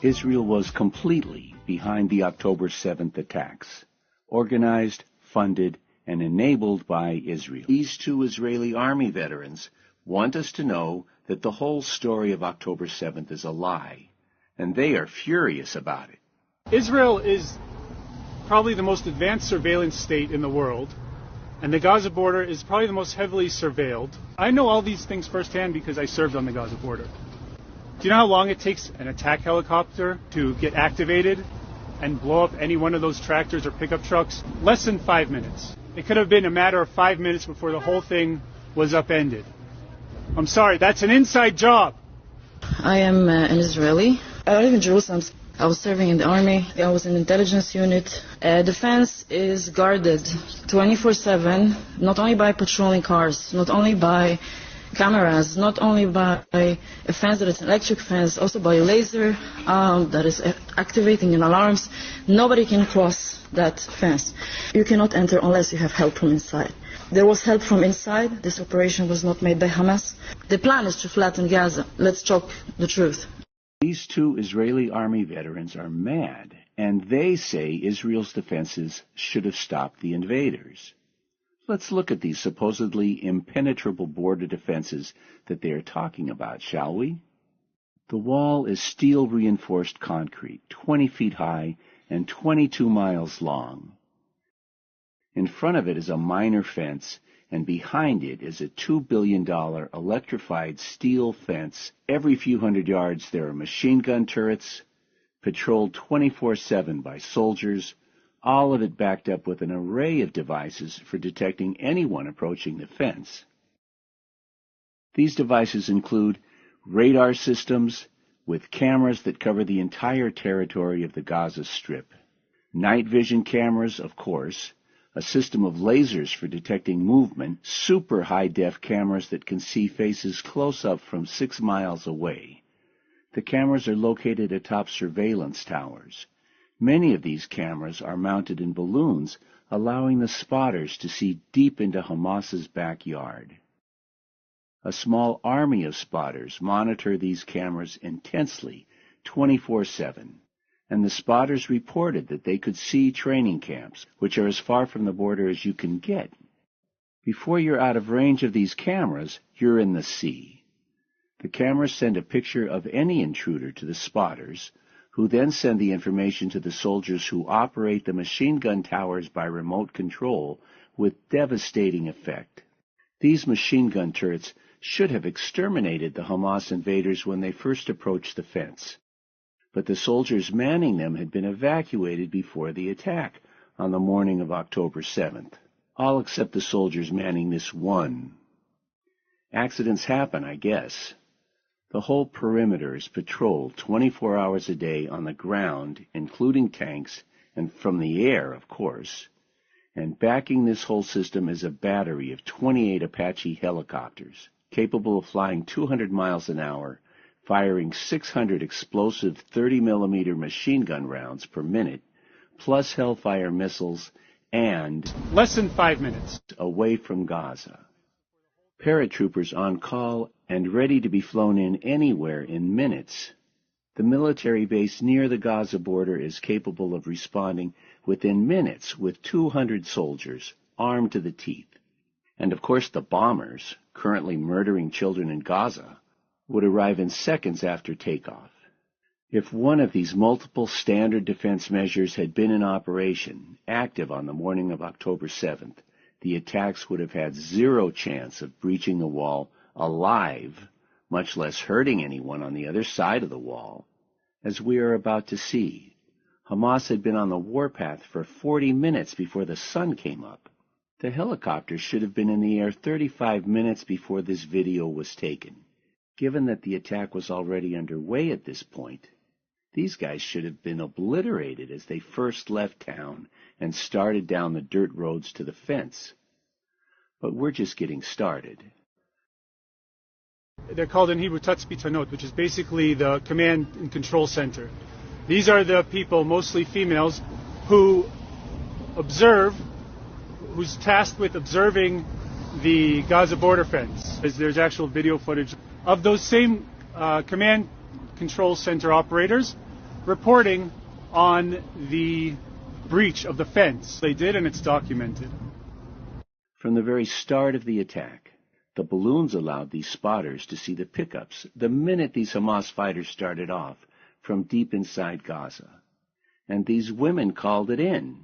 Israel was completely behind the October 7th attacks, organized, funded, and enabled by Israel. These two Israeli army veterans want us to know that the whole story of October 7th is a lie, and they are furious about it. Israel is probably the most advanced surveillance state in the world, and the Gaza border is probably the most heavily surveilled. I know all these things firsthand because I served on the Gaza border. Do you know how long it takes an attack helicopter to get activated and blow up any one of those tractors or pickup trucks? Less than 5 minutes. It could have been a matter of 5 minutes before the whole thing was upended. I'm sorry, that's an inside job. I am an Israeli. I live in Jerusalem. I was serving in the army. I was in the intelligence unit. The fence is guarded 24/7, not only by patrolling cars, not only by cameras, not only by a fence that is an electric fence, also by a laser that is activating an alarms. Nobody can cross that fence. You cannot enter unless you have help from inside. There was help from inside. This operation was not made by Hamas. The plan is to flatten Gaza. Let's talk the truth. These two Israeli army veterans are mad, and they say Israel's defenses should have stopped the invaders. Let's look at these supposedly impenetrable border defenses that they are talking about, shall we? The wall is steel-reinforced concrete, 20 feet high and 22 miles long. In front of it is a minor fence, and behind it is a $2 billion electrified steel fence. Every few hundred yards there are machine gun turrets, patrolled 24/7 by soldiers, all of it backed up with an array of devices for detecting anyone approaching the fence. These devices include radar systems with cameras that cover the entire territory of the Gaza Strip, night vision cameras, of course, a system of lasers for detecting movement, super high-def cameras that can see faces close up from 6 miles away. The cameras are located atop surveillance towers. Many of these cameras are mounted in balloons, allowing the spotters to see deep into Hamas's backyard. A small army of spotters monitor these cameras intensely, 24/7. And the spotters reported that they could see training camps, which are as far from the border as you can get. Before you're out of range of these cameras, you're in the sea. The cameras send a picture of any intruder to the spotters, who then send the information to the soldiers who operate the machine gun towers by remote control with devastating effect. These machine gun turrets should have exterminated the Hamas invaders when they first approached the fence. But the soldiers manning them had been evacuated before the attack on the morning of October 7th, all except the soldiers manning this one. Accidents happen, I guess. The whole perimeter is patrolled 24 hours a day on the ground, including tanks, and from the air, of course. And backing this whole system is a battery of 28 Apache helicopters, capable of flying 200 miles an hour, firing 600 explosive 30-millimeter machine gun rounds per minute, plus Hellfire missiles, and less than 5 minutes away from Gaza. Paratroopers on call and ready to be flown in anywhere in minutes. The military base near the Gaza border is capable of responding within minutes with 200 soldiers armed to the teeth. And of course the bombers, currently murdering children in Gaza, would arrive in seconds after takeoff. If one of these multiple standard defense measures had been in operation, active on the morning of October 7th, the attacks would have had zero chance of breaching the wall alive, much less hurting anyone on the other side of the wall. As we are about to see, Hamas had been on the warpath for 40 minutes before the sun came up. The helicopters should have been in the air 35 minutes before this video was taken. Given that the attack was already underway at this point, these guys should have been obliterated as they first left town and started down the dirt roads to the fence. But we're just getting started. They're called in Hebrew Tatzpitanot, which is basically the command and control center. These are the people, mostly females, who observe, who's tasked with observing the Gaza border fence. There's actual video footage of those same command control center operators reporting on the breach of the fence. They did, and it's documented. From the very start of the attack, the balloons allowed these spotters to see the pickups the minute these Hamas fighters started off from deep inside Gaza. And these women called it in.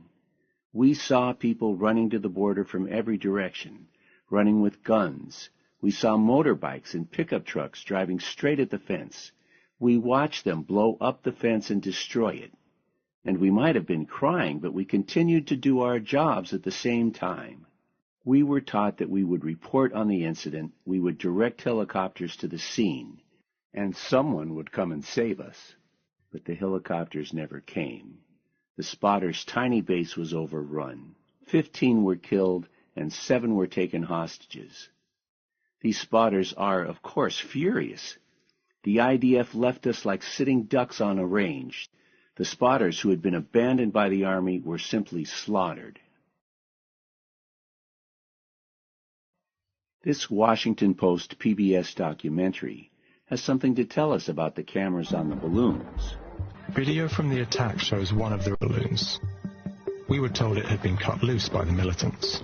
We saw people running to the border from every direction, running with guns. We saw motorbikes and pickup trucks driving straight at the fence. We watched them blow up the fence and destroy it. And we might have been crying, but we continued to do our jobs at the same time. We were taught that we would report on the incident, we would direct helicopters to the scene, and someone would come and save us. But the helicopters never came. The spotters' tiny base was overrun. 15 were killed, and 7 were taken hostages. These spotters are, of course, furious. The IDF left us like sitting ducks on a range. The spotters who had been abandoned by the army were simply slaughtered. This Washington Post PBS documentary has something to tell us about the cameras on the balloons. Video from the attack shows one of the balloons. We were told it had been cut loose by the militants.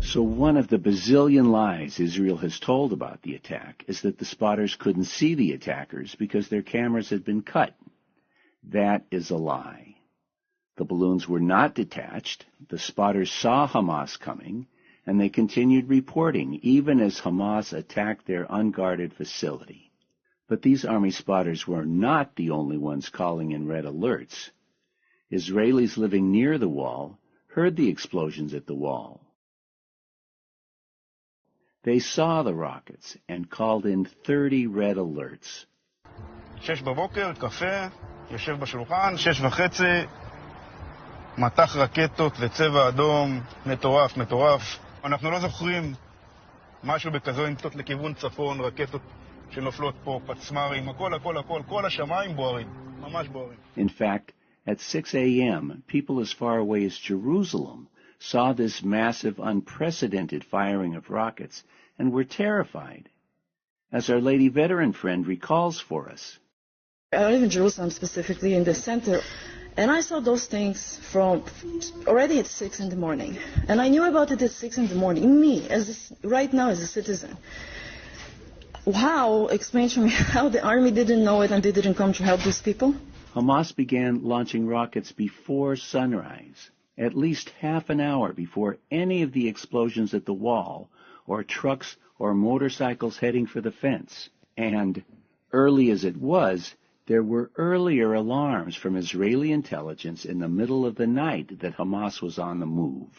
So one of the bazillion lies Israel has told about the attack is that the spotters couldn't see the attackers because their cameras had been cut. That is a lie. The balloons were not detached. The spotters saw Hamas coming, and they continued reporting even as Hamas attacked their unguarded facility. But these army spotters were not the only ones calling in red alerts. Israelis living near the wall heard the explosions at the wall. They saw the rockets and called in 30 red alerts. 6 בבוקר, קפה, יושב בשולחן, 6:30, מטח רקטות לצבע אדום, מטורף, מטורף. אנחנו לא זוכרים משהו בכזו אינטות לכיוון צפון, רקטות שנופלות פה, פצמרים, הכל, כל השמיים בוערים, ממש בוערים. In fact, at 6 a.m., people as far away as Jerusalem saw this massive, unprecedented firing of rockets and were terrified, as our lady veteran friend recalls for us. I live in Jerusalem, specifically in the center, and I saw those things from already at 6 in the morning. And I knew about it at 6 in the morning, me, right now as a citizen. Explain to me how the army didn't know it and they didn't come to help these people? Hamas began launching rockets before sunrise, at least half an hour before any of the explosions at the wall, or trucks or motorcycles heading for the fence. And, early as it was, there were earlier alarms from Israeli intelligence in the middle of the night that Hamas was on the move.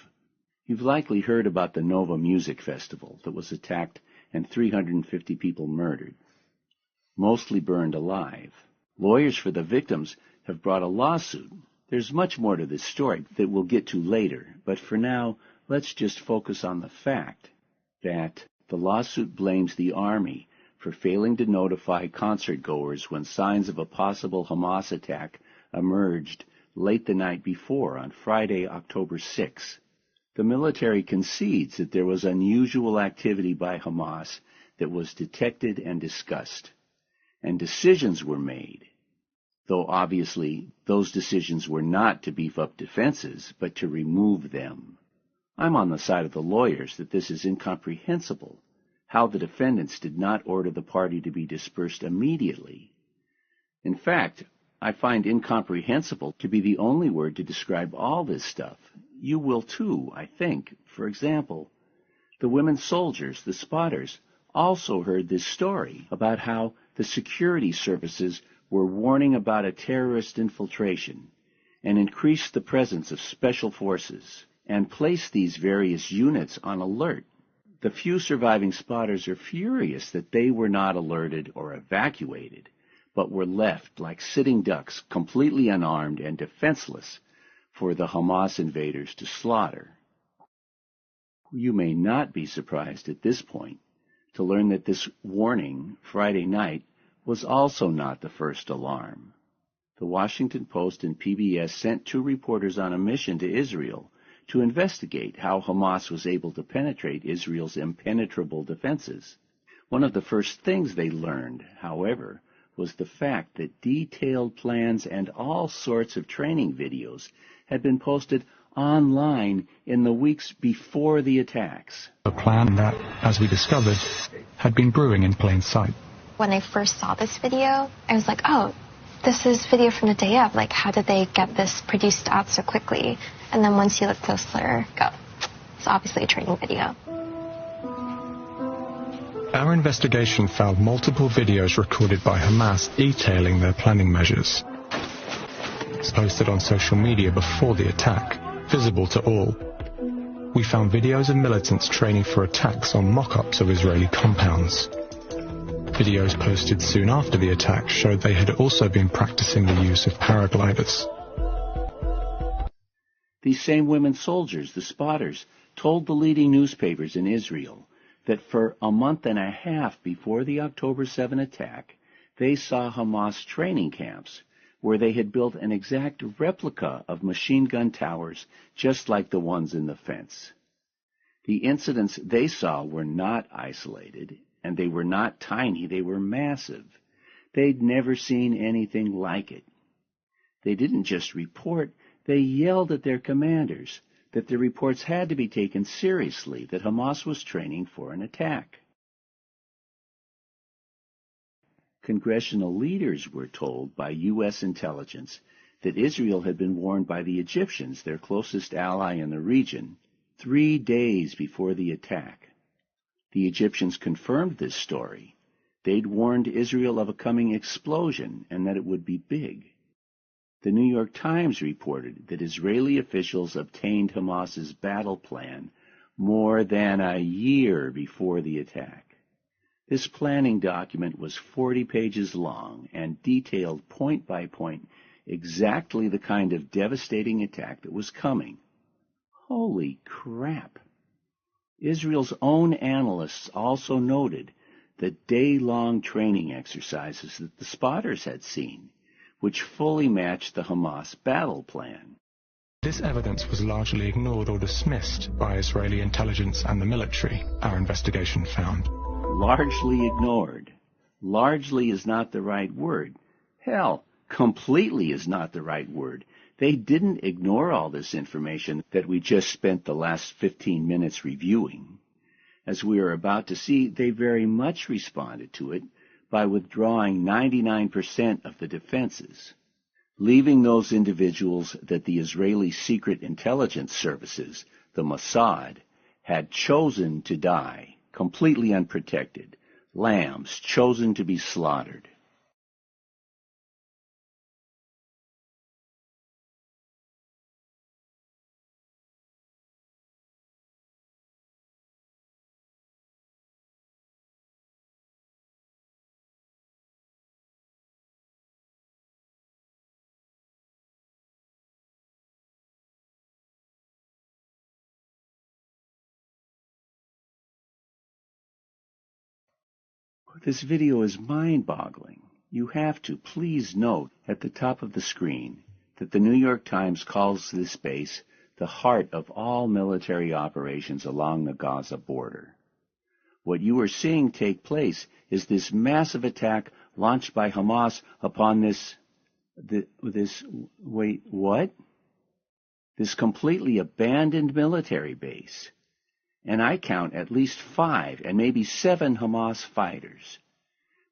You've likely heard about the Nova Music Festival that was attacked and 350 people murdered, mostly burned alive. Lawyers for the victims have brought a lawsuit. There's much more to this story that we'll get to later, but for now, let's just focus on the fact that the lawsuit blames the army for failing to notify concert-goers when signs of a possible Hamas attack emerged late the night before, on Friday, October 6. The military concedes that there was unusual activity by Hamas that was detected and discussed, and decisions were made, though obviously those decisions were not to beef up defenses, but to remove them. I'm on the side of the lawyers that this is incomprehensible, how the defendants did not order the party to be dispersed immediately. In fact, I find incomprehensible to be the only word to describe all this stuff. You will too, I think. For example, the women soldiers, the spotters, also heard this story about how the security services were warning about a terrorist infiltration and increased the presence of special forces and placed these various units on alert. The few surviving spotters are furious that they were not alerted or evacuated, but were left like sitting ducks, completely unarmed and defenseless, for the Hamas invaders to slaughter. You may not be surprised at this point to learn that this warning, Friday night, was also not the first alarm. The Washington Post and PBS sent 2 reporters on a mission to Israel to investigate how Hamas was able to penetrate Israel's impenetrable defenses. One of the first things they learned, however, was the fact that detailed plans and all sorts of training videos had been posted online in the weeks before the attacks. A plan that, as we discovered, had been brewing in plain sight. When I first saw this video, I was like, oh, this is video from the day of. Like, how did they get this produced out so quickly? And then once you look closer, it's obviously a training video. Our investigation found multiple videos recorded by Hamas detailing their planning measures. It's posted on social media before the attack, visible to all. We found videos of militants training for attacks on mock-ups of Israeli compounds. Videos posted soon after the attack showed they had also been practicing the use of paragliders. These same women soldiers, the spotters, told the leading newspapers in Israel that for a month and a half before the October 7 attack, they saw Hamas training camps where they had built an exact replica of machine gun towers just like the ones in the fence. The incidents they saw were not isolated, and they were not tiny, they were massive. They'd never seen anything like it. They didn't just report, they yelled at their commanders that the reports had to be taken seriously, that Hamas was training for an attack. Congressional leaders were told by U.S. intelligence that Israel had been warned by the Egyptians, their closest ally in the region, 3 days before the attack. The Egyptians confirmed this story. They'd warned Israel of a coming explosion and that it would be big. The New York Times reported that Israeli officials obtained Hamas's battle plan more than a year before the attack. This planning document was 40 pages long and detailed point by point exactly the kind of devastating attack that was coming. Holy crap! Israel's own analysts also noted the day-long training exercises that the spotters had seen, which fully matched the Hamas battle plan. This evidence was largely ignored or dismissed by Israeli intelligence and the military, our investigation found. Largely ignored. Largely is not the right word. Hell, completely is not the right word. They didn't ignore all this information that we just spent the last 15 minutes reviewing. As we are about to see, they very much responded to it by withdrawing 99% of the defenses, leaving those individuals that the Israeli Secret Intelligence Services, the Mossad, had chosen to die, completely unprotected, lambs chosen to be slaughtered. This video is mind-boggling. You have to please note at the top of the screen that the New York Times calls this base the heart of all military operations along the Gaza border. What you are seeing take place is this massive attack launched by Hamas upon this completely abandoned military base. And I count at least 5 and maybe 7 Hamas fighters.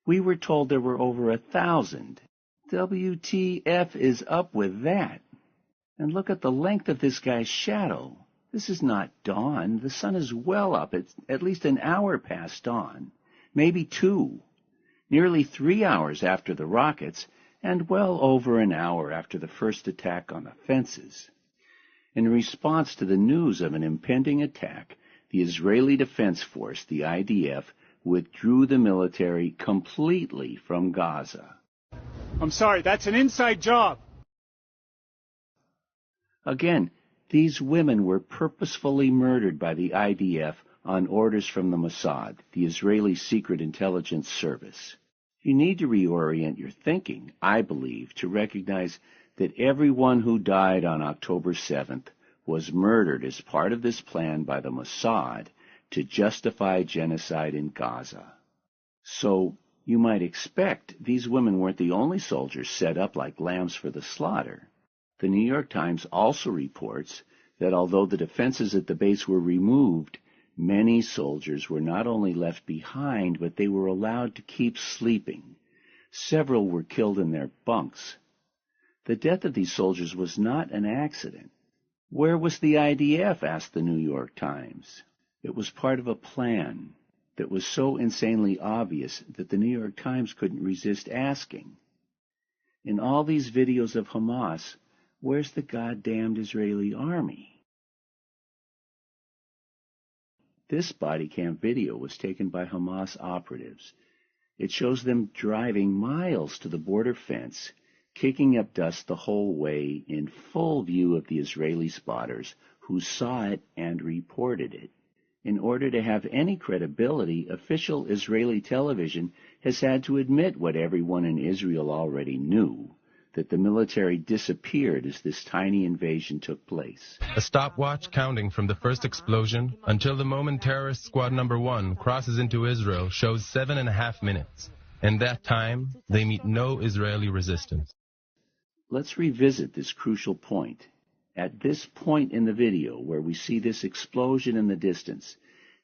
We were told there were over 1,000. WTF is up with that? And look at the length of this guy's shadow. This is not dawn. The sun is well up. It's at least an hour past dawn, maybe 2. Nearly 3 hours after the rockets, and well over an hour after the first attack on the fences. In response to the news of an impending attack, the Israeli Defense Force, the IDF, withdrew the military completely from Gaza. I'm sorry, that's an inside job. Again, these women were purposefully murdered by the IDF on orders from the Mossad, the Israeli Secret Intelligence Service. You need to reorient your thinking, I believe, to recognize that everyone who died on October 7th was murdered as part of this plan by the Mossad to justify genocide in Gaza. So, You might expect these women weren't the only soldiers set up like lambs for the slaughter. The New York Times also reports that although the defenses at the base were removed, many soldiers were not only left behind, but they were allowed to keep sleeping. Several were killed in their bunks. The death of these soldiers was not an accident. Where was the IDF? Asked the New York Times. It was part of a plan that was so insanely obvious that the New York Times couldn't resist asking. In all these videos of Hamas, where's the goddamned Israeli army? This body cam video was taken by Hamas operatives. It shows them driving miles to the border fence, kicking up dust the whole way in full view of the Israeli spotters who saw it and reported it. In order to have any credibility, official Israeli television has had to admit what everyone in Israel already knew, that the military disappeared as this tiny invasion took place. A stopwatch counting from the first explosion until the moment terrorist squad number 1 crosses into Israel shows 7.5 minutes. In that time, they meet no Israeli resistance. Let's revisit this crucial point. At this point in the video where we see this explosion in the distance,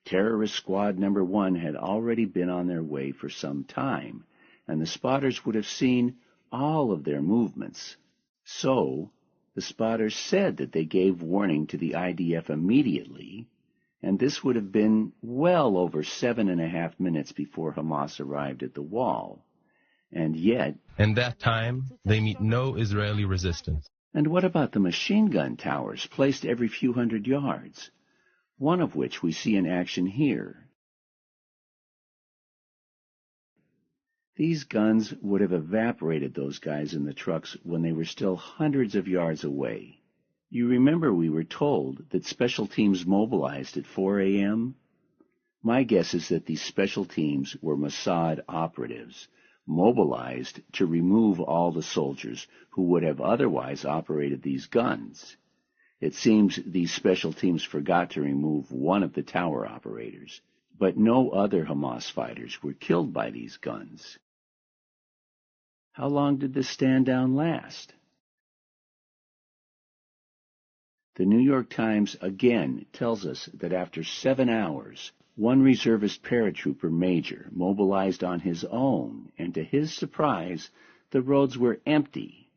terrorist squad number 1 had already been on their way for some time, and the spotters would have seen all of their movements. So, the spotters said that they gave warning to the IDF immediately, and this would have been well over 7.5 minutes before Hamas arrived at the wall. And yet, in that time, they meet no Israeli resistance. And what about the machine gun towers placed every few hundred yards, one of which we see in action here? These guns would have evaporated those guys in the trucks when they were still hundreds of yards away. You remember we were told that special teams mobilized at 4 a.m.? My guess is that these special teams were Mossad operatives, mobilized to remove all the soldiers who would have otherwise operated these guns. It seems these special teams forgot to remove one of the tower operators, but no other Hamas fighters were killed by these guns. How long did this stand down last? The New York Times again tells us that after 7 hours, one reservist paratrooper major mobilized on his own, and to his surprise, the roads were empty.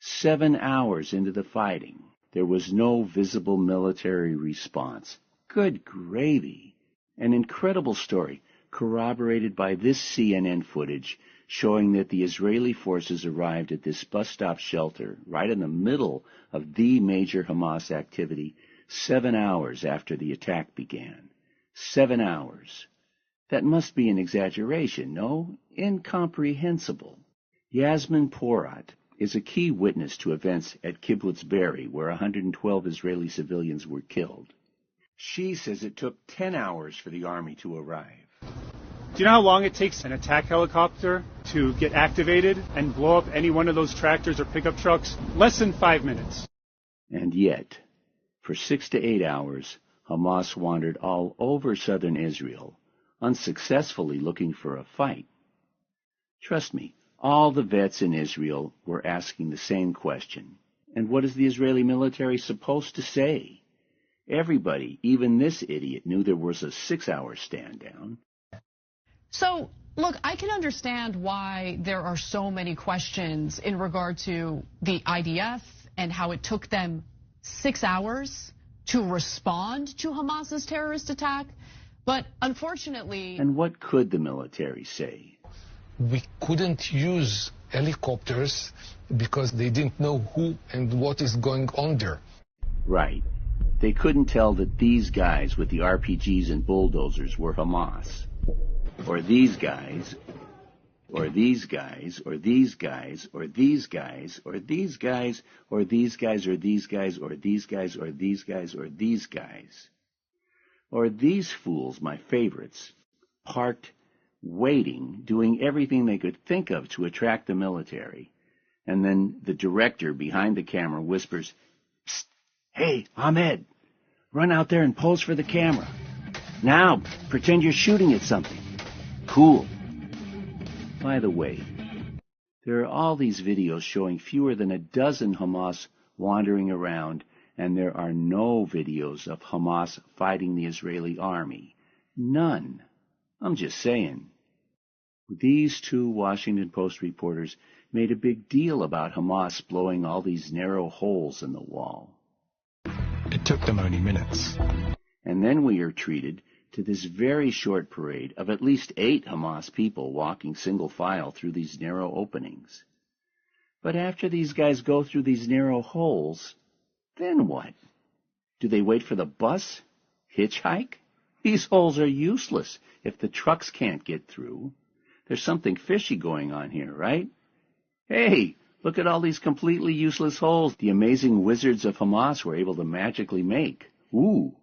7 hours into the fighting, there was no visible military response. Good gravy! An incredible story, corroborated by this CNN footage showing that the Israeli forces arrived at this bus stop shelter right in the middle of the major Hamas activity 7 hours after the attack began. 7 hours. That must be an exaggeration, no? Incomprehensible. Yasmin Porat is a key witness to events at Kibbutz Be'eri, where 112 Israeli civilians were killed. She says it took 10 hours for the army to arrive. Do you know how long it takes an attack helicopter to get activated and blow up any one of those tractors or pickup trucks? Less than 5 minutes. And yet, for 6 to 8 hours, Hamas wandered all over southern Israel, unsuccessfully looking for a fight. Trust me, all the vets in Israel were asking the same question. And what is the Israeli military supposed to say? Everybody, even this idiot, knew there was a 6-hour stand down. So, look, I can understand why there are so many questions in regard to the IDF and how it took them 6 hours to respond to Hamas's terrorist attack. But unfortunately... And what could the military say? We couldn't use helicopters because they didn't know who and what is going on there. Right. They couldn't tell that these guys with the RPGs and bulldozers were Hamas. Or these guys, or these guys, or these guys, or these guys, or these guys, or these guys, or these guys, or these guys, or these guys, or these guys. Or these fools, my favorites, parked, waiting, doing everything they could think of to attract the military. And then the director behind the camera whispers, "Psst, hey, Ahmed, run out there and pose for the camera. Now, pretend you're shooting at something. Cool." By the way, there are all these videos showing fewer than a dozen Hamas wandering around, and there are no videos of Hamas fighting the Israeli army. None. I'm just saying. These two Washington Post reporters made a big deal about Hamas blowing all these narrow holes in the wall. It took them only minutes. And then we are treated to this very short parade of at least 8 Hamas people walking single file through these narrow openings. But after these guys go through these narrow holes, then what? Do they wait for the bus? Hitchhike? These holes are useless if the trucks can't get through. There's something fishy going on here, right? Hey, look at all these completely useless holes the amazing wizards of Hamas were able to magically make. Ooh.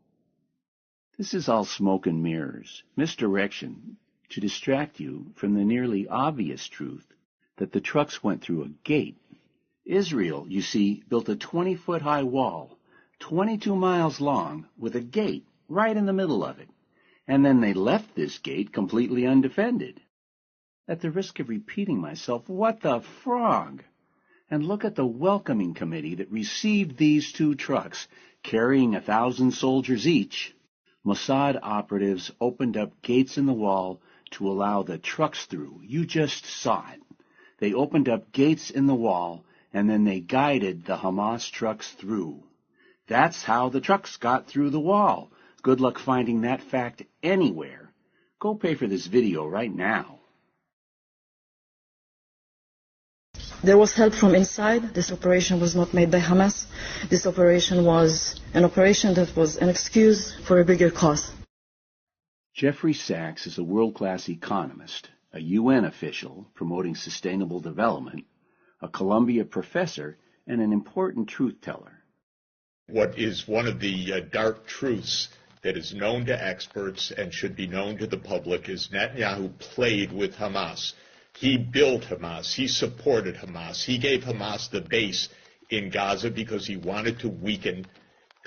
This is all smoke and mirrors, misdirection, to distract you from the nearly obvious truth that the trucks went through a gate. Israel, you see, built a 20-foot-high wall, 22 miles long, with a gate right in the middle of it. And then they left this gate completely undefended. At the risk of repeating myself, what the frog? And look at the welcoming committee that received these 2 trucks, carrying 1,000 soldiers each. Mossad operatives opened up gates in the wall to allow the trucks through. You just saw it. They opened up gates in the wall, and then they guided the Hamas trucks through. That's how the trucks got through the wall. Good luck finding that fact anywhere. Go pay for this video right now. There was help from inside. This operation was not made by Hamas. This operation was an operation that was an excuse for a bigger cause. Jeffrey Sachs is a world-class economist, a UN official promoting sustainable development, a Columbia professor, and an important truth-teller. What is one of the dark truths that is known to experts and should be known to the public is Netanyahu played with Hamas. He built Hamas. He supported Hamas. He gave Hamas the base in Gaza because he wanted to weaken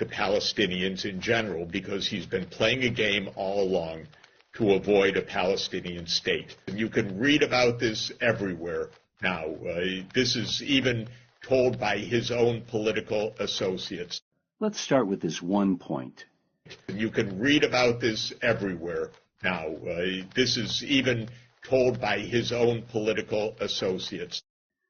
the Palestinians in general, because he's been playing a game all along to avoid a Palestinian state. And you can read about this everywhere now. This is even told by his own political associates. Let's start with this one point. You can read about this everywhere now. This is even told by his own political associates.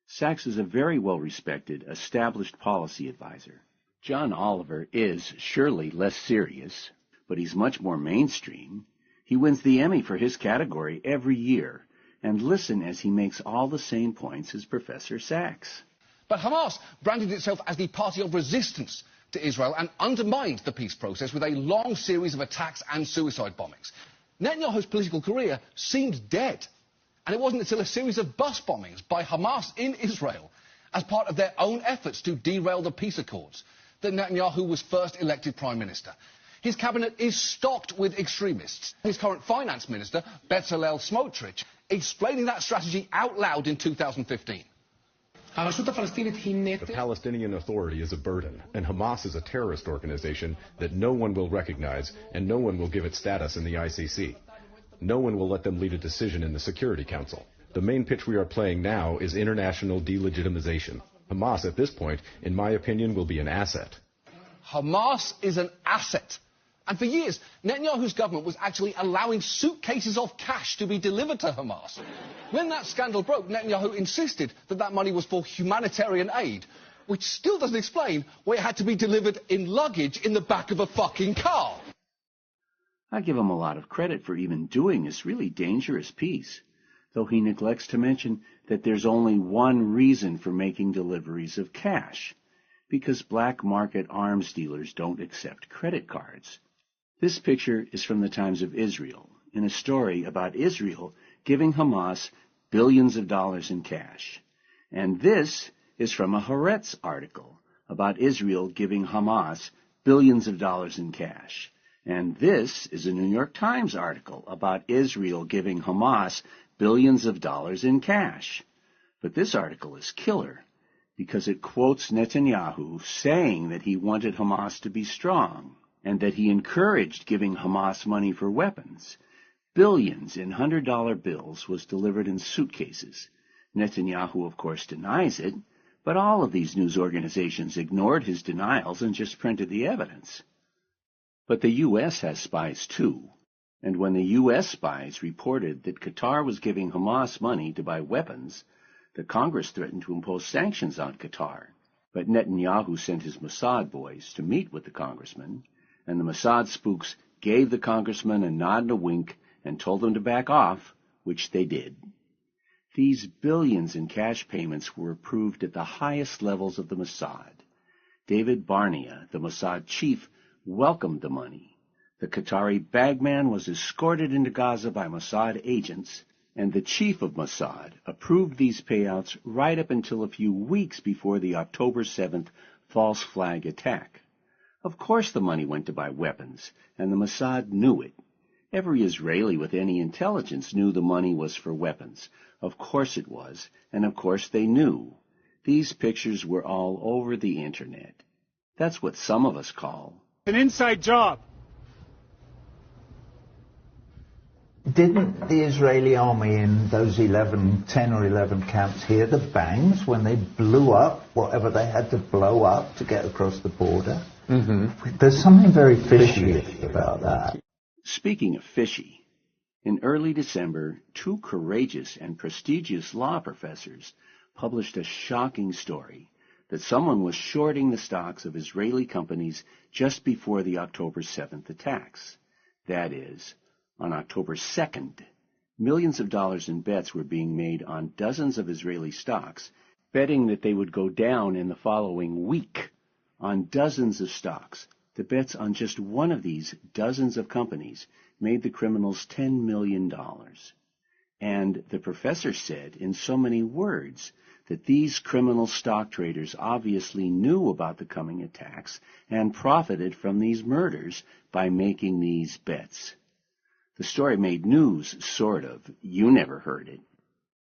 Sachs is a very well-respected, established policy advisor. John Oliver is surely less serious, but he's much more mainstream. He wins the Emmy for his category every year. And listen as he makes all the same points as Professor Sachs. But Hamas branded itself as the party of resistance to Israel and undermined the peace process with a long series of attacks and suicide bombings. Netanyahu's political career seemed dead, and it wasn't until a series of bus bombings by Hamas in Israel as part of their own efforts to derail the peace accords that Netanyahu was first elected prime minister. His cabinet is stocked with extremists. His current finance minister, Bezalel Smotrich, explaining that strategy out loud in 2015. The Palestinian Authority is a burden, and Hamas is a terrorist organization that no one will recognize, and no one will give it status in the ICC. No one will let them lead a decision in the Security Council. The main pitch we are playing now is international delegitimization. Hamas, at this point, in my opinion, will be an asset. Hamas is an asset. And for years, Netanyahu's government was actually allowing suitcases of cash to be delivered to Hamas. When that scandal broke, Netanyahu insisted that that money was for humanitarian aid, which still doesn't explain why it had to be delivered in luggage in the back of a fucking car. I give him a lot of credit for even doing this really dangerous piece, though he neglects to mention that there's only one reason for making deliveries of cash, because black market arms dealers don't accept credit cards. This picture is from the Times of Israel, in a story about Israel giving Hamas billions of dollars in cash. And this is from a Haaretz article about Israel giving Hamas billions of dollars in cash. And this is a New York Times article about Israel giving Hamas billions of dollars in cash. But this article is killer, because it quotes Netanyahu saying that he wanted Hamas to be strong, and that he encouraged giving Hamas money for weapons. Billions in $100 bills was delivered in suitcases. Netanyahu, of course, denies it, but all of these news organizations ignored his denials and just printed the evidence. But the U.S. has spies too, and when the U.S. spies reported that Qatar was giving Hamas money to buy weapons, the Congress threatened to impose sanctions on Qatar. But Netanyahu sent his Mossad boys to meet with the congressman, and the Mossad spooks gave the congressman a nod and a wink and told them to back off, which they did. These billions in cash payments were approved at the highest levels of the Mossad. David Barnea, the Mossad chief, welcomed the money. The Qatari bagman was escorted into Gaza by Mossad agents, and the chief of Mossad approved these payouts right up until a few weeks before the October 7th false flag attack. Of course the money went to buy weapons, and the Mossad knew it. Every Israeli with any intelligence knew the money was for weapons. Of course it was, and of course they knew. These pictures were all over the internet. That's what some of us call an inside job. Didn't the Israeli army in those 10 or 11 camps hear the bangs when they blew up whatever they had to blow up to get across the border? Mm-hmm. There's something very fishy about that. Speaking of fishy, in early December, two courageous and prestigious law professors published a shocking story that someone was shorting the stocks of Israeli companies just before the October 7th attacks. That is, on October 2nd, millions of dollars in bets were being made on dozens of Israeli stocks, betting that they would go down in the following week on dozens of stocks. The bets on just one of these dozens of companies made the criminals $10 million. And the professor said in so many words that these criminal stock traders obviously knew about the coming attacks and profited from these murders by making these bets. The story made news, sort of. You never heard it.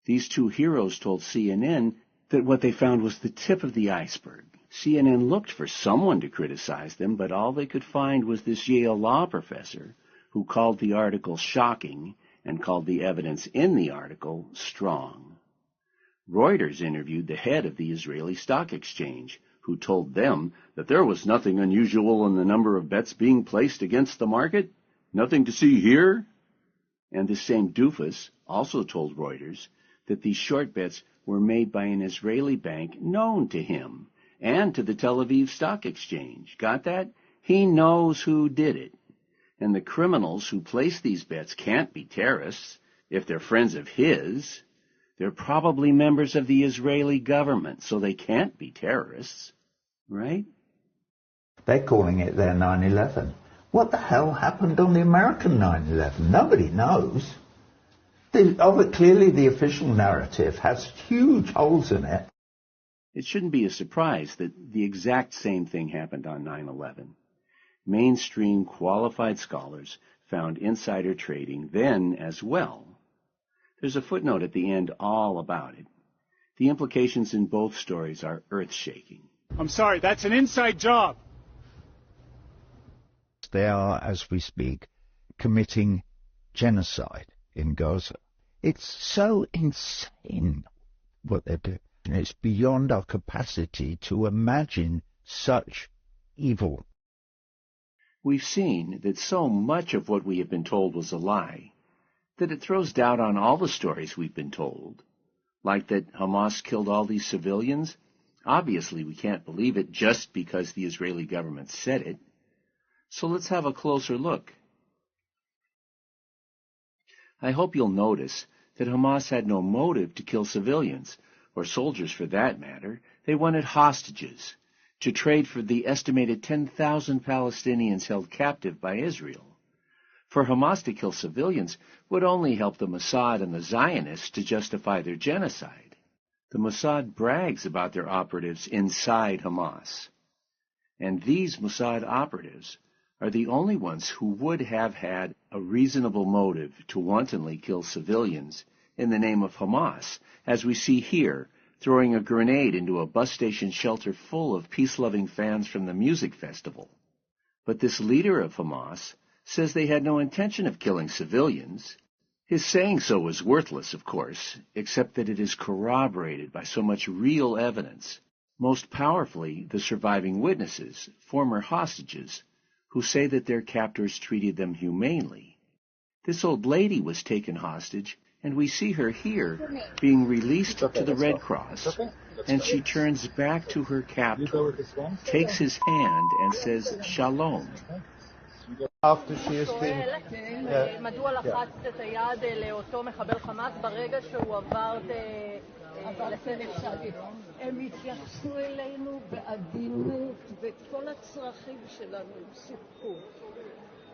These two heroes told CNN that what they found was the tip of the iceberg. CNN looked for someone to criticize them, but all they could find was this Yale law professor who called the article shocking and called the evidence in the article strong. Reuters interviewed the head of the Israeli Stock Exchange, who told them that there was nothing unusual in the number of bets being placed against the market. Nothing to see here? And this same doofus also told Reuters that these short bets were made by an Israeli bank known to him and to the Tel Aviv Stock Exchange. Got that? He knows who did it. And the criminals who place these bets can't be terrorists. If they're friends of his, they're probably members of the Israeli government, so they can't be terrorists. Right? They're calling it their 9/11. What the hell happened on the American 9/11? Nobody knows. Clearly the official narrative has huge holes in it. It shouldn't be a surprise that the exact same thing happened on 9/11. Mainstream qualified scholars found insider trading then as well. There's a footnote at the end all about it. The implications in both stories are earth-shaking. I'm sorry, that's an inside job. They are, as we speak, committing genocide in Gaza. It's so insane what they're doing. It's beyond our capacity to imagine such evil. We've seen that so much of what we have been told was a lie, that it throws doubt on all the stories we've been told. Like that Hamas killed all these civilians? Obviously we can't believe it just because the Israeli government said it. So let's have a closer look. I hope you'll notice that Hamas had no motive to kill civilians, or soldiers for that matter. They wanted hostages, to trade for the estimated 10,000 Palestinians held captive by Israel. For Hamas to kill civilians would only help the Mossad and the Zionists to justify their genocide. The Mossad brags about their operatives inside Hamas. And these Mossad operatives are the only ones who would have had a reasonable motive to wantonly kill civilians in the name of Hamas, as we see here, throwing a grenade into a bus station shelter full of peace-loving fans from the music festival. But this leader of Hamas says they had no intention of killing civilians. His saying so was worthless, of course, except that it is corroborated by so much real evidence, most powerfully the surviving witnesses, former hostages, who say that their captors treated them humanely. This old lady was taken hostage, and we see her here being released to the Red Cross, and she turns back to her captor, takes his hand, and says, "Shalom." After she has been... מדוע לחצת את היד לאותו מחבל חמאס ברגע שהוא עבר הם התייחסו אלינו בעדינות וכל הצרכים שלנו סיפקו.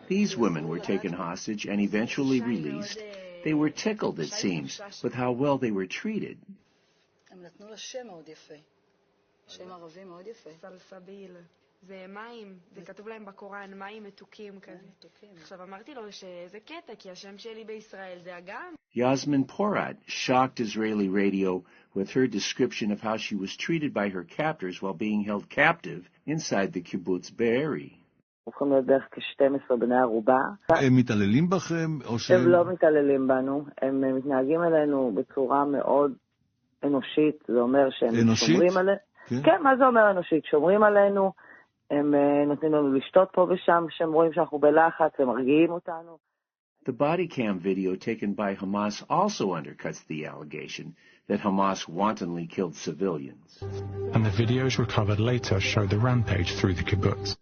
These women were taken hostage and eventually released. They were tickled, it seems, with how well they were treated. הם נתנו לה שם מאוד יפה. שם ערבי מאוד יפה. סלסביל. זה מים, זה כתוב להם בקוראן, מים מתוקים כזה. עכשיו אמרתי לו שזה קטע, כי השם שלי בישראל זה אגם. Yasmin Porat shocked Israeli radio with her description of how she was treated by her captors while being held captive inside the kibbutz Be'eri. הופכים להיות בערך כ-12 בני ערובה. הם מתעללים בכם או שהם... הם לא מתעללים בנו, הם מתנהגים אלינו בצורה מאוד אנושית, זה אומר שהם שומרים עלינו. כן, מה זה אומר אנושית? שומרים עלינו, הם נותנים לנו לשתות פה ושם, שהם רואים שאנחנו בלחץ, הם מרגיעים אותנו. The body cam video taken by Hamas also undercuts the allegation that Hamas wantonly killed civilians. And the videos recovered later show the rampage through the kibbutz.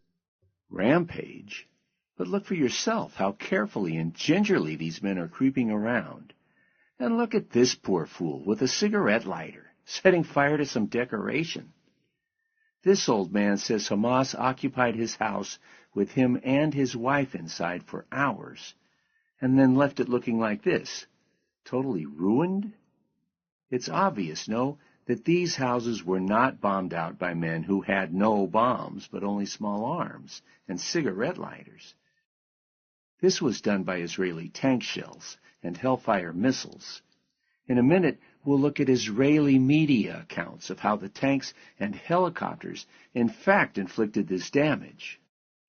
Rampage? But look for yourself how carefully and gingerly these men are creeping around. And look at this poor fool with a cigarette lighter, setting fire to some decoration. This old man says Hamas occupied his house with him and his wife inside for hours, and then left it looking like this, totally ruined? It's obvious, no, that these houses were not bombed out by men who had no bombs, but only small arms and cigarette lighters. This was done by Israeli tank shells and Hellfire missiles. In a minute, we'll look at Israeli media accounts of how the tanks and helicopters in fact inflicted this damage.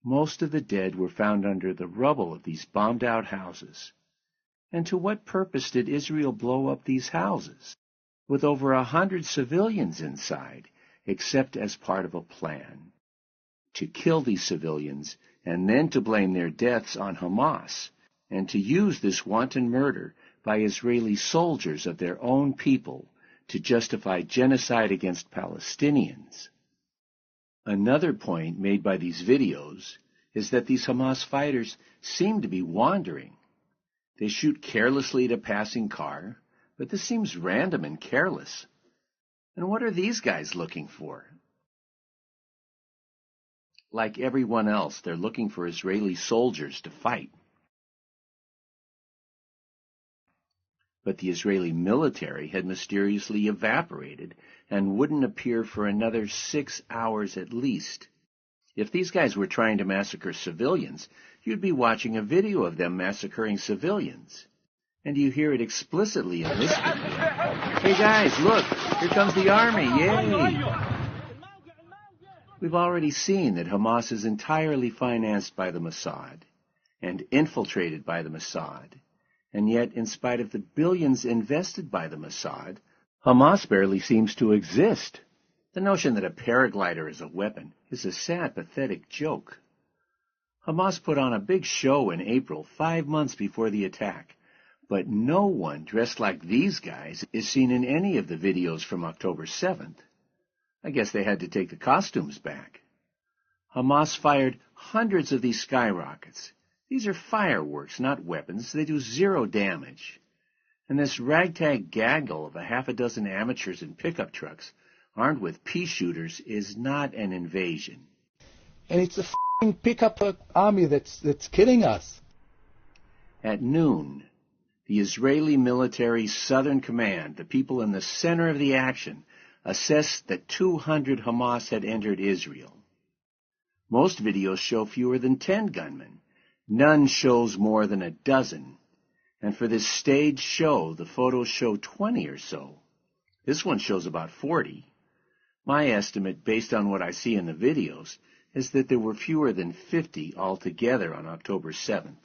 Most of the dead were found under the rubble of these bombed-out houses. And to what purpose did Israel blow up these houses, with over 100 civilians inside, except as part of a plan? To kill these civilians, and then to blame their deaths on Hamas, and to use this wanton murder by Israeli soldiers of their own people to justify genocide against Palestinians. Another point made by these videos is that these Hamas fighters seem to be wandering. They shoot carelessly at a passing car, but this seems random and careless. And what are these guys looking for? Like everyone else, they're looking for Israeli soldiers to fight. But the Israeli military had mysteriously evaporated and wouldn't appear for another 6 hours at least. If these guys were trying to massacre civilians, you'd be watching a video of them massacring civilians. And you hear it explicitly in this video. Hey guys, look, here comes the army, yay! We've already seen that Hamas is entirely financed by the Mossad and infiltrated by the Mossad. And yet, in spite of the billions invested by the Mossad, Hamas barely seems to exist. The notion that a paraglider is a weapon is a sad, pathetic joke. Hamas put on a big show in April, 5 months before the attack, but no one dressed like these guys is seen in any of the videos from October 7th. I guess they had to take the costumes back. Hamas fired hundreds of these skyrockets. These are fireworks, not weapons. They do 0 damage. And this ragtag gaggle of 6 amateurs in pickup trucks, armed with pea shooters, is not an invasion. And it's a f***ing pickup army that's killing us. At noon, the Israeli military Southern Command, the people in the center of the action, assessed that 200 Hamas had entered Israel. Most videos show fewer than 10 gunmen. None shows more than 12. And for this staged show, the photos show 20 or so. This one shows about 40. My estimate, based on what I see in the videos, is that there were fewer than 50 altogether on October 7th.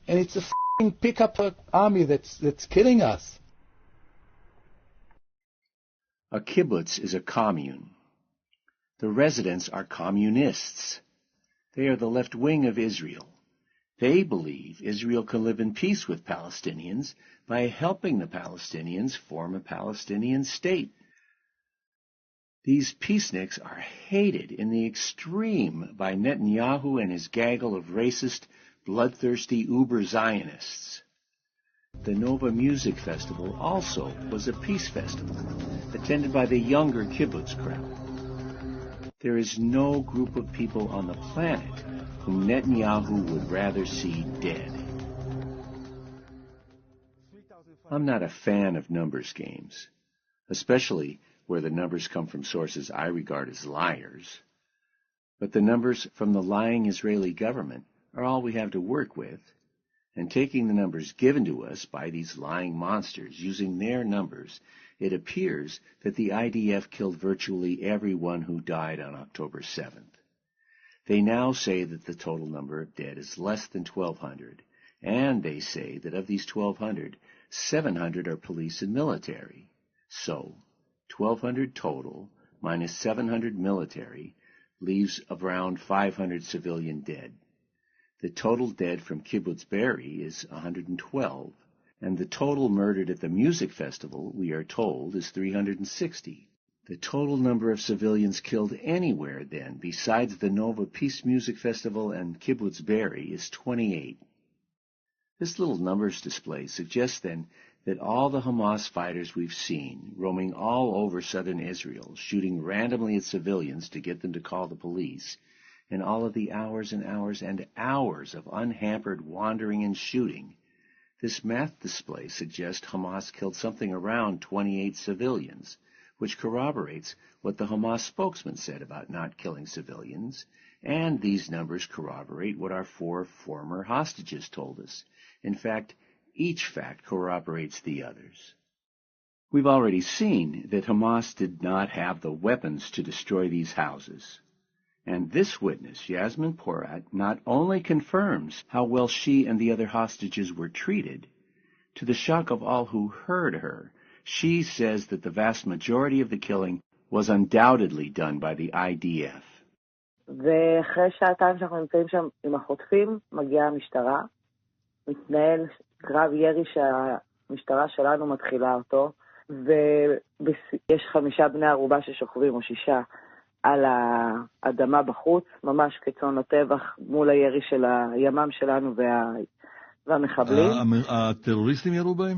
And it's a pickup army that's killing us. A kibbutz is a commune. The residents are communists. They are the left wing of Israel. They believe Israel can live in peace with Palestinians by helping the Palestinians form a Palestinian state. These peaceniks are hated in the extreme by Netanyahu and his gaggle of racist, bloodthirsty Uber-Zionists. The Nova Music Festival also was a peace festival, attended by the younger kibbutz crowd. There is no group of people on the planet whom Netanyahu would rather see dead. I'm not a fan of numbers games, especially where the numbers come from sources I regard as liars. But the numbers from the lying Israeli government are all we have to work with, and taking the numbers given to us by these lying monsters, using their numbers, it appears that the IDF killed virtually everyone who died on October 7th. They now say that the total number of dead is less than 1,200, and they say that of these 1,200, 700 are police and military. So, 1,200 total minus 700 military leaves around 500 civilian dead. The total dead from Kibbutz Be'eri is 112, and the total murdered at the music festival, we are told, is 360. The total number of civilians killed anywhere, then, besides the Nova Peace Music Festival and Kibbutz Be'eri, is 28. This little numbers display suggests, then, that all the Hamas fighters we've seen, roaming all over southern Israel, shooting randomly at civilians to get them to call the police, and all of the hours and hours and hours of unhampered wandering and shooting, this math display suggests Hamas killed something around 28 civilians, which corroborates what the Hamas spokesman said about not killing civilians, and these numbers corroborate what our 4 former hostages told us. In fact, each fact corroborates the others. We've already seen that Hamas did not have the weapons to destroy these houses. And this witness, Yasmin Porat, not only confirms how well she and the other hostages were treated, to the shock of all who heard her, she says that the vast majority of the killing was undoubtedly done by the IDF. ואחרי שעתיים שאנחנו נמצאים שם עם החוטפים, מגיעה המשטרה, מתנהל קרב ירי שהמשטרה שלנו מתחילה אותו, ויש 5 בני ערובה ששוכבים, או 6, על האדמה בחוץ, ממש כצאן לטבח מול הירי של הימ"מ שלנו והמחבלים. הטרוריסטים ירו בהם?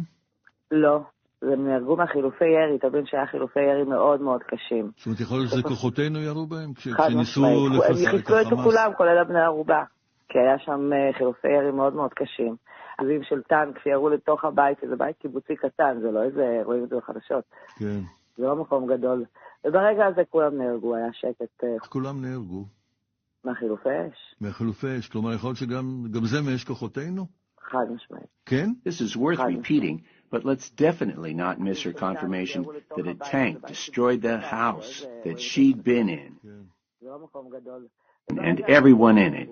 לא, הם נהרגו מהחילופי ירי, תבין שהיה חילופי ירי מאוד מאוד קשים. זאת אומרת, יכול להיות שזה כוחותינו ירו בהם? חד משמעית, הם חיסלו את כולם, כולל הבני ערובה, כי היה שם חילופי ירי מאוד מאוד קשים. עזים של טנק שירו לתוך הבית, שזה בית קיבוצי קטן, זה לא איזה, רואים את זה בחדשות. כן. זה לא מקום גדול. וברגע הזה כולם נהרגו, היה שקט. כולם נהרגו? מהחילופי אש. מהחילופי אש, כלומר יכול להיות שגם זה מאש כוחותינו? חד משמעית. כן? This is worth repeating, but let's definitely not miss her confirmation that a tank destroyed the house that she'd been in, and everyone in it.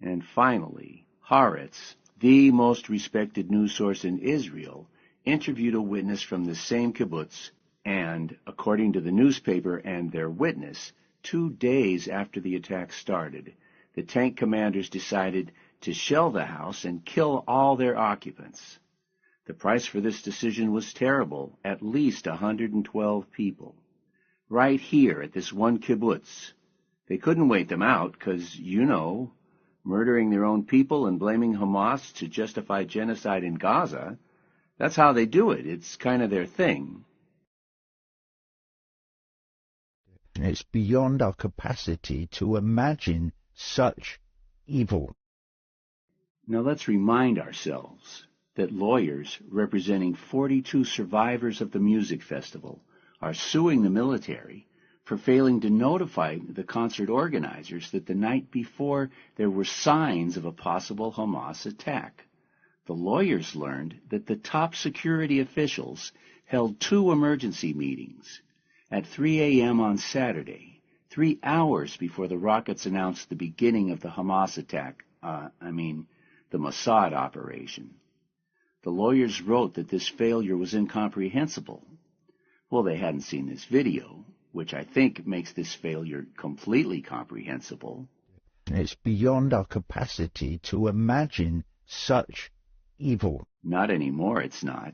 And finally, Haaretz, the most respected news source in Israel, interviewed a witness from the same kibbutz, and, according to the newspaper and their witness, 2 days after the attack started, the tank commanders decided to shell the house and kill all their occupants. The price for this decision was terrible, at least 112 people. Right here at this one kibbutz. They couldn't wait them out because, murdering their own people and blaming Hamas to justify genocide in Gaza, that's how they do it. It's kind of their thing. It's beyond our capacity to imagine such evil. Now let's remind ourselves that lawyers representing 42 survivors of the music festival are suing the military for failing to notify the concert organizers that the night before there were signs of a possible Hamas attack. The lawyers learned that the top security officials held 2 emergency meetings at 3 a.m. on Saturday, 3 hours before the rockets announced the beginning of the Hamas attack, the Mossad operation. The lawyers wrote that this failure was incomprehensible. Well, they hadn't seen this video, which I think makes this failure completely comprehensible. It's beyond our capacity to imagine such evil. Not anymore, it's not.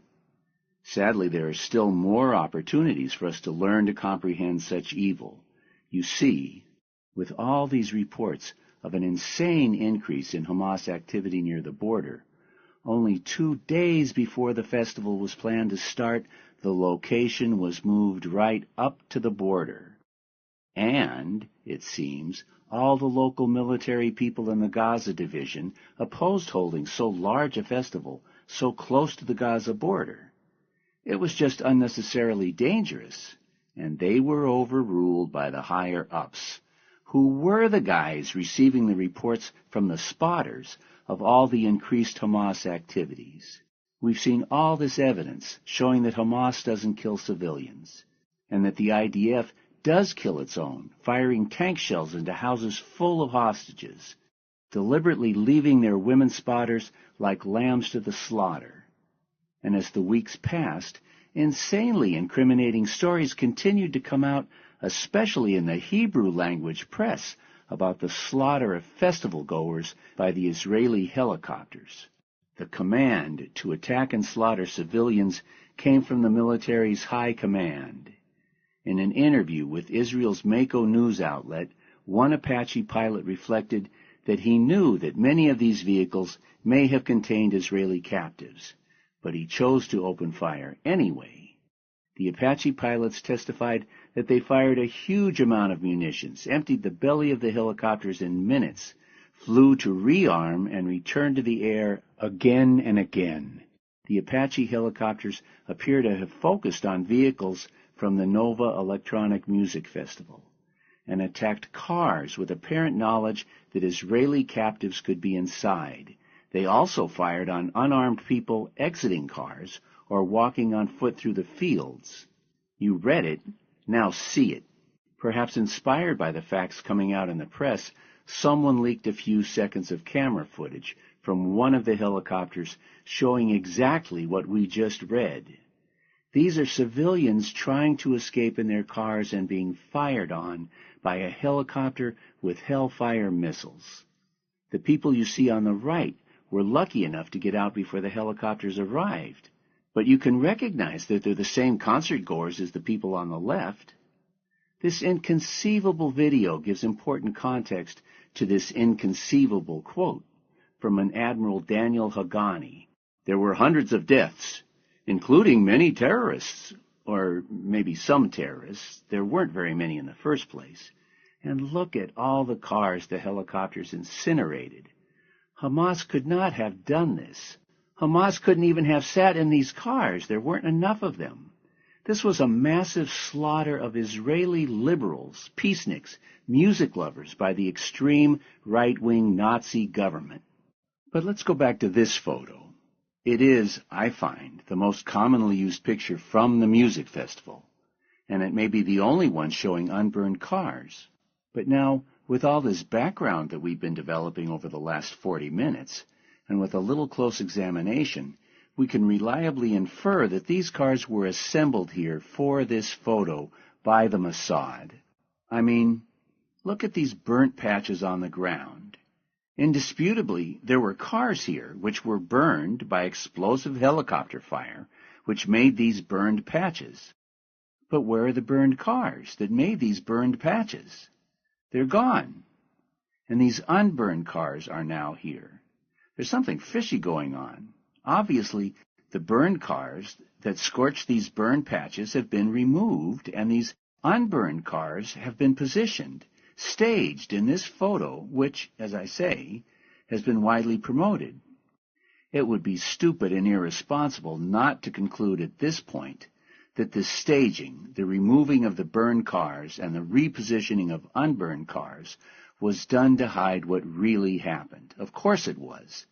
Sadly, there are still more opportunities for us to learn to comprehend such evil. You see, with all these reports of an insane increase in Hamas activity near the border, only 2 days before the festival was planned to start, the location was moved right up to the border. And, it seems, all the local military people in the Gaza division opposed holding so large a festival so close to the Gaza border. It was just unnecessarily dangerous, and they were overruled by the higher-ups, who were the guys receiving the reports from the spotters of all the increased Hamas activities. We've seen all this evidence showing that Hamas doesn't kill civilians, and that the IDF does kill its own, firing tank shells into houses full of hostages, deliberately leaving their women spotters like lambs to the slaughter. And as the weeks passed, insanely incriminating stories continued to come out, especially in the Hebrew language press, about the slaughter of festival goers by the Israeli helicopters. The command to attack and slaughter civilians came from the military's high command. In an interview with Israel's Mako news outlet, one Apache pilot reflected that he knew that many of these vehicles may have contained Israeli captives, but he chose to open fire anyway. The Apache pilots testified that they fired a huge amount of munitions, emptied the belly of the helicopters in minutes, flew to rearm, and returned to the air again and again. The Apache helicopters appear to have focused on vehicles from the Nova Electronic Music Festival and attacked cars with apparent knowledge that Israeli captives could be inside. They also fired on unarmed people exiting cars or walking on foot through the fields. You read it, now see it. Perhaps inspired by the facts coming out in the press, someone leaked a few seconds of camera footage from one of the helicopters showing exactly what we just read. These are civilians trying to escape in their cars and being fired on by a helicopter with Hellfire missiles. The people you see on the right were lucky enough to get out before the helicopters arrived, but you can recognize that they're the same concert goers as the people on the left. This inconceivable video gives important context to this inconceivable quote from an Admiral Daniel Hagani. There were hundreds of deaths, including many terrorists, or maybe some terrorists. There weren't very many in the first place. And look at all the cars the helicopters incinerated. Hamas could not have done this. Hamas couldn't even have sat in these cars. There weren't enough of them. This was a massive slaughter of Israeli liberals, peaceniks, music lovers by the extreme right-wing Nazi government. But let's go back to this photo. It is, I find, the most commonly used picture from the music festival, and it may be the only one showing unburned cars. But now, with all this background that we've been developing over the last 40 minutes, and with a little close examination, we can reliably infer that these cars were assembled here for this photo by the Mossad. I mean, look at these burnt patches on the ground. Indisputably, there were cars here which were burned by explosive helicopter fire, which made these burned patches. But where are the burned cars that made these burned patches? They're gone. And these unburned cars are now here. There's something fishy going on. Obviously, the burned cars that scorched these burned patches have been removed, and these unburned cars have been positioned, staged in this photo, which, as I say, has been widely promoted. It would be stupid and irresponsible not to conclude at this point that this staging, the removing of the burned cars and the repositioning of unburned cars, was done to hide what really happened. Of course it was.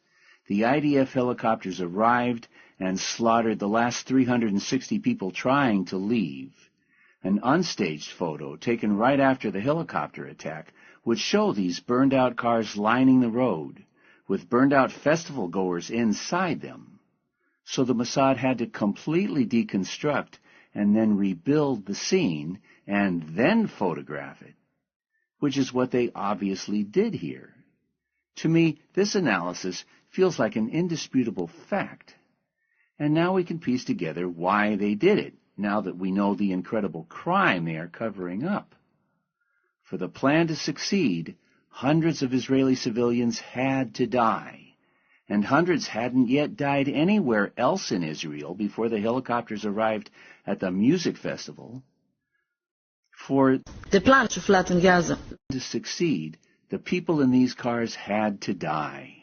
The IDF helicopters arrived and slaughtered the last 360 people trying to leave. An unstaged photo taken right after the helicopter attack would show these burned-out cars lining the road, with burned-out festival goers inside them. So the Mossad had to completely deconstruct and then rebuild the scene and then photograph it, which is what they obviously did here. To me, this analysis feels like an indisputable fact. And now we can piece together why they did it, now that we know the incredible crime they are covering up. For the plan to succeed, hundreds of Israeli civilians had to die, and hundreds hadn't yet died anywhere else in Israel before the helicopters arrived at the music festival. For the plan to flatten Gaza to succeed, the people in these cars had to die.